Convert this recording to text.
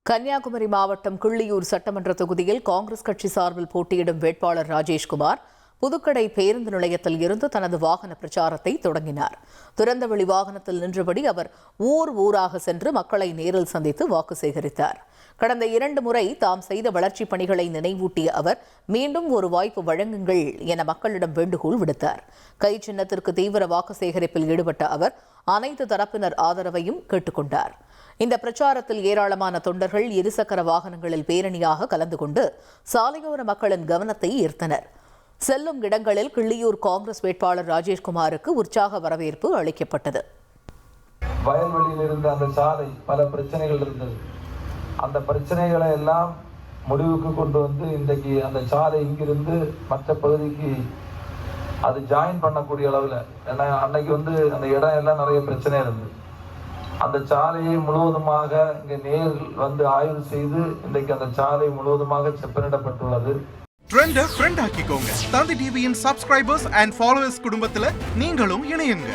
கன்னியாகுமரி மாவட்டம் கிள்ளியூர் சட்டமன்ற தொகுதியில் காங்கிரஸ் கட்சி சார்பில் போட்டியிடும் வேட்பாளர் ராஜேஷ்குமார் புதுக்கடை பேருந்து நிலையத்தில் இருந்து தனது வாகன பிரச்சாரத்தை தொடங்கினார். திறந்தவெளி வாகனத்தில் நின்றபடி அவர் ஊராக சென்று மக்களை நேரில் சந்தித்து வாக்கு சேகரித்தார். கடந்த 2 முறை தாம் செய்த வளர்ச்சிப் பணிகளை நினைவூட்டிய அவர் மீண்டும் ஒரு வாய்ப்பு வழங்குங்கள் என மக்களிடம் வேண்டுகோள் விடுத்தார். கை சின்னத்திற்கு தீவிர வாக்கு சேகரிப்பில் ஈடுபட்ட அவர் அனைத்து தரப்பினர் ஆதரவையும் கேட்டுக்கொண்டார். இந்த பிரச்சாரத்தில் ஏராளமான தொண்டர்கள் இருசக்கர வாகனங்களில் பேரணியாக கலந்து கொண்டு சாலையோர மக்களின் கவனத்தை ஈர்த்தனர். செல்லும் இடங்களில் கிள்ளியூர் காங்கிரஸ் வேட்பாளர் ராஜேஷ்குமாருக்கு உற்சாக வரவேற்பு அளிக்கப்பட்டது. வயல்வெளியில் இருந்த அந்த சாலை பல பிரச்சனைகள் இருந்தது. அந்த பிரச்சனைகளை எல்லாம் முடிவுக்கு கொண்டு வந்து இன்றைக்கு அந்த சாலை இங்கிருந்து மற்ற பகுதிக்கு அது ஜாயின் பண்ணக்கூடிய அளவில், ஏன்னா அன்னைக்கு அந்த இடம் எல்லாம் நிறைய பிரச்சனை இருந்தது. அந்த சாலையை முழுவதுமாக இங்கே நேரில் ஆய்வு செய்து இன்றைக்கு அந்த சாலை முழுவதுமாக செப்பனிடப்பட்டுள்ளது. ஃப்ரெண்ட் ஆக்கிக்கோங்க. தந்தி டிவியின் சப்ஸ்கிரைபர்ஸ் அண்ட் ஃபாலோவர்ஸ் குடும்பத்தில் நீங்களும் இணையுங்க.